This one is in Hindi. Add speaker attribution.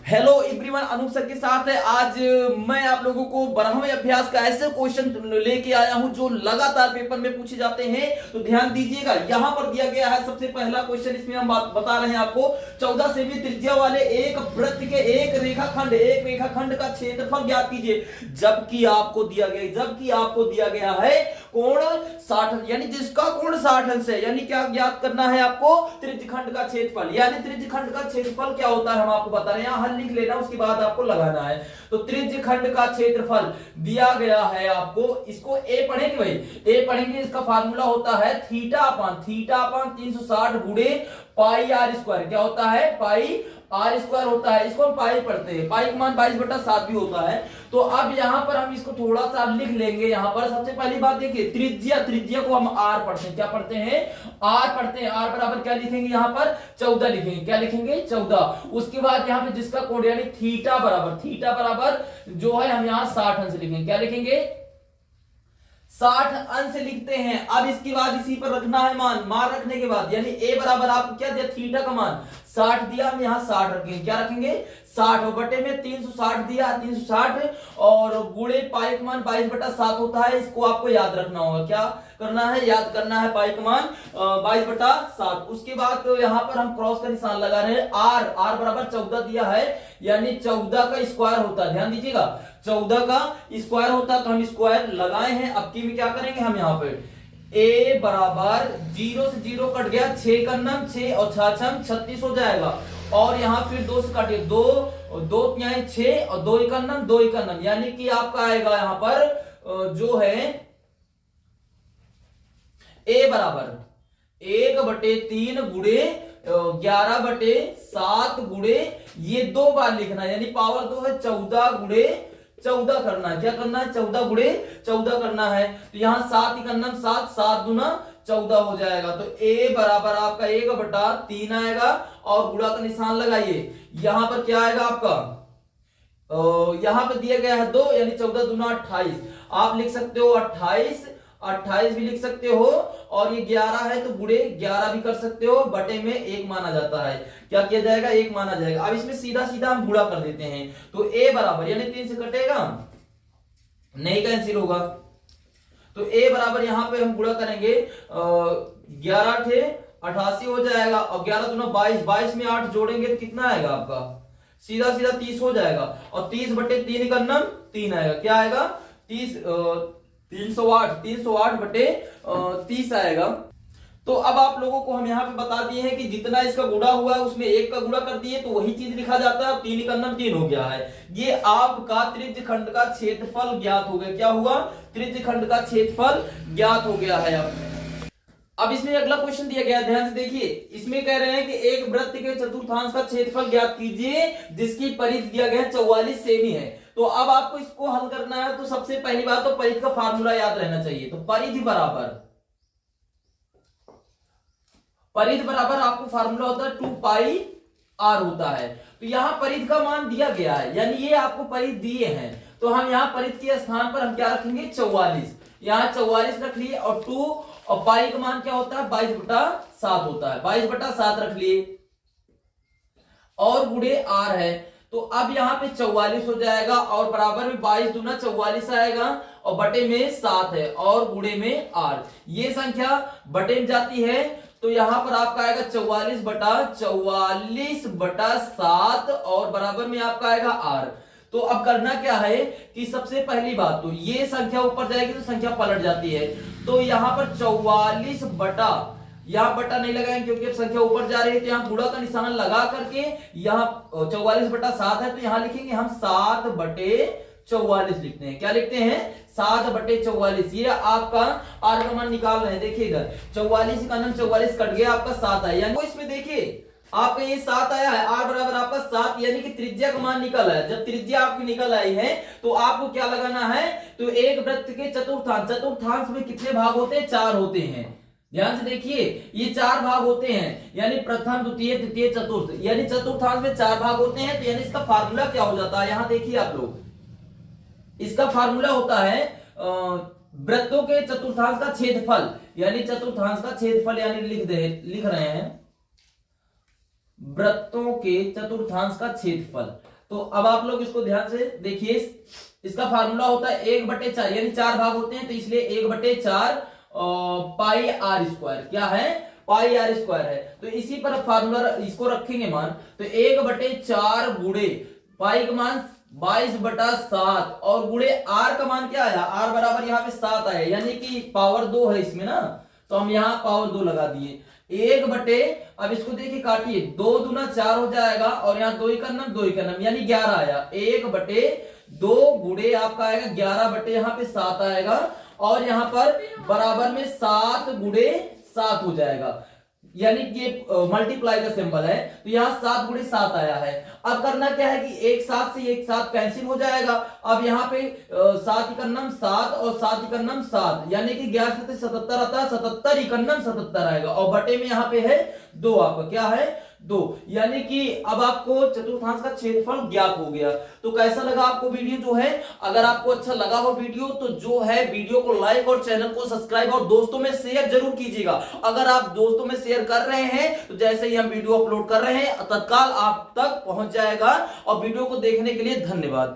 Speaker 1: हेलो एवरीवन, अनूप सर के साथ है। आज मैं आप लोगों को 12वें अभ्यास का ऐसे क्वेश्चन लेके आया हूं जो लगातार पेपर में पूछे जाते हैं। तो ध्यान दीजिएगा, यहां पर दिया गया है सबसे पहला क्वेश्चन। इसमें हम बता रहे हैं आपको 14 सेमी त्रिज्या वाले एक वृत्त के एक रेखाखंड का क्षेत्रफल ज्ञात कीजिए। जबकि आपको दिया गया है कोण 60, यानी जिसका कोण 60 अंश है। यानी क्या ज्ञात करना है आपको? त्रिज्यखंड का क्षेत्रफल। यानी त्रिज्यखंड का क्षेत्रफल क्या होता है हम आपको बता रहे हैं, यहां लिख लेना, उसके बाद आपको लगाना है। तो त्रिज्यखंड का क्षेत्रफल दिया गया है आपको। इसको ए पढ़ेंगे भाई, ए पढ़ेंगे। इसका फार्मूला होता है थीटा अपान 360 गुणे पाई आर स्क्वायर। क्या होता है? पाई आर स्क्वायर होता है। इसको हम पाई पढ़ते हैं। पाई का मान 22/7 भी होता है। तो अब यहां पर हम इसको थोड़ा सा लिख लेंगे। यहां पर सबसे पहली बात देखिए, त्रिज्या को हम आर पढ़ते हैं। क्या पढ़ते हैं? आर पढ़ते हैं। आर बराबर क्या लिखेंगे? यहां पर 14 लिखेंगे। क्या लिखेंगे? 14। उसके बाद यहां पे जिसका कोण यानी थीटा बराबर जो है हम यहां 60 अंश लिखेंगे। क्या लिखेंगे? 60 अंश लिखते हैं। अब इसके बाद इसी पर रखना है मान रखने के बाद यानी ए बराबर आपको क्या दिया? थीटा का मान 60 दिया, हम यहां 60 रखेंगे। क्या रखेंगे? 60 और बटे में 360 दिया, 360 और गुणे पाई का मान 22/7 होता है। इसको आपको याद रखना होगा। क्या करना है? याद करना है पाई का मान 22/7। उसके बाद तो यहां पर हम क्रॉस का निशान लगा रहे हैं। आर बराबर 14 दिया है, यानी 14 का स्क्वायर होता है। ध्यान दीजिएगा, 14 का स्क्वायर होता है। तो हम स्क्वायर लगाए हैं। अब की में क्या करेंगे हम यहाँ पे? a बराबर 0 से 0 कट गया, 6 का नम 6 और 6 36 हो जाएगा। और यहां फिर 2 से काटिए, 2 6 और 2 का नम, यानी कि आपका आएगा यहां पर जो है a बराबर 1/3 गुणे 11/7 गुणे ये 2 बार लिखना है, यानी पावर 2 है 14 गुणे 14 करना है। क्या करना है? 14 गुणे 14 करना है। तो यहां 7 7 7 दूना 14 हो जाएगा। तो a बराबर आपका 1/3 आएगा और गुणा का निशान लगाइए। यहां पर क्या आएगा आपका? यहां पर दिया गया है 2, यानी 14 दूना 28। आप लिख सकते हो 28 भी लिख सकते हो। और ये 11 है तो गुणे 11 भी कर सकते हो। बटे में 1 माना जाता है। क्या किया जाएगा? 1 माना जाएगा। अब इसमें सीधा हम गुणा कर देते हैं। तो a बराबर यानी 3 से कटेगा नहीं, कैंसिल होगा। तो a बराबर यहां पे हम गुणा करेंगे, 11 थे 88 हो जाएगा और 11 दूना 22 में 8 जोड़ेंगे तो कितना आएगा आपका? सीधा 30 हो जाएगा। और 30/3 का नम 3 आएगा। क्या आएगा? 308/30 आएगा। तो अब आप लोगों को हम यहाँ पे बता दिए हैं कि जितना इसका गुणा हुआ है उसमें 1 का गुणा कर दिए तो वही चीज लिखा जाता है। 3 का नम 3 हो गया है। ये आपका त्रिज्यखंड का क्षेत्रफल ज्ञात हो गया। क्या हुआ? त्रिज्यखंड का क्षेत्रफल ज्ञात हो गया है। अब इसमें अगला क्वेश्चन दिया गया, ध्यान से देखिए। इसमें कह रहे हैं कि एक वृत्त के चतुर्थांश का क्षेत्रफल ज्ञात कीजिए जिसकी परिधि दिया गया 44 सेमी है। तो अब आपको इसको हल करना है। तो सबसे पहली बात तो परिधि का फार्मूला याद रहना चाहिए। तो परिधि बराबर आपको फार्मूला होता है 2 पाई आर होता है। तो यहां परिधि का मान दिया गया है, यानी ये आपको परिधि दिए हैं। तो हम यहां परिधि के स्थान पर हम क्या रखेंगे? 44। यहां 44 रख लिए और 2 और पाई का मान क्या होता है? 22/7 होता है। 22/7 रख लिए और गुणे आर है। तो अब यहाँ पे 44 हो जाएगा और बराबर में 22 दूना 44 आएगा और बटे में 7 है और गुणे में आर। ये संख्या बटे में जाती है तो यहां पर आपका आएगा 44/7 और बराबर में आपका आएगा आर। तो अब करना क्या है कि सबसे पहली बात तो ये संख्या ऊपर जाएगी तो संख्या पलट जाती है। तो यहां पर 44 यहां बटा नहीं लगाएंगे क्योंकि अब संख्या ऊपर जा रही है। तो यहां गुणा का निशान लगा करके यहां 44/7 है तो यहां लिखेंगे हम 7/44 लिखते हैं। क्या लिखते हैं? 7/44। ये आपका आर का मान निकाल रहे हैं। देखिए इधर 44 का नम 44 कट गया, आपका 7 आया। यानी इसमें देखिए आपका ये 7 आया है। आर बराबर आपका 7, यानी कि त्रिज्या का मान निकल आया। जब त्रिज्या आपकी निकल आई है तो आपको क्या लगाना है? तो एक वृत्त के चतुर्थांश में कितने भाग होते हैं? 4 होते हैं। ध्यान से देखिए, ये 4 भाग होते हैं, यानी प्रथम द्वितीय तृतीय चतुर्थ, यानी चतुर्थांश में 4 भाग होते हैं। तो यानी इसका फार्मूला क्या हो जाता है? यहां देखिए आप लोग, इसका फार्मूला होता है वृत्तों के चतुर्थांश का क्षेत्रफल, यानी चतुर्थांश का क्षेत्रफल, यानी लिख रहे हैं वृत्तों के चतुर्थांश का क्षेत्रफल। तो अब आप लोग इसको ध्यान से देखिए, इसका फार्मूला होता है 1/4, यानी 4 भाग होते हैं, तो इसलिए 1/4 पाई आर स्क्वायर, क्या है, पाई आर स्क्वायर है। तो इसी पर फार्मूला इसको रखेंगे मान, तो 1/4 गुणे पाई का मान 22/7 और गुणे आर का मान क्या आया, आर बराबर यहाँ पे 7 आया, यानी कि पावर 2 है इसमें ना, तो हम यहाँ पावर 2 लगा दिए। अब इसको देखिए काटिए, 2 दूना 4 हो जाएगा और यहाँ 2 का नम 2 का नम, यानी 11 आया। 1/2 गुणे आपका आएगा 11 यहाँ पे 7 आएगा, और यहाँ पर बराबर में 7 गुणे 7 हो जाएगा, यानी कि मल्टीप्लाई का सिंबल है, तो यहाँ 7 गुणे 7 आया है। अब करना क्या है कि एक 7 से एक 7 कैंसिल हो जाएगा। अब यहाँ पे 7 इकन्नम 7 और 7 इकन्नम 7, यानी कि 11 से 77 आता है, 77 इकन्नम 77 आएगा, और बटे में यहाँ पे है 2, आपका क्या है 2, यानी कि अब आपको चतुर्थांश का क्षेत्रफल ज्ञात हो गया। तो कैसा लगा आपको वीडियो जो है, अगर आपको अच्छा लगा हो वीडियो तो जो है वीडियो को लाइक और चैनल को सब्सक्राइब और दोस्तों में शेयर जरूर कीजिएगा। अगर आप दोस्तों में शेयर कर रहे हैं तो जैसे ही हम वीडियो अपलोड कर रहे हैं तत्काल आप तक पहुंच जाएगा। और वीडियो को देखने के लिए धन्यवाद।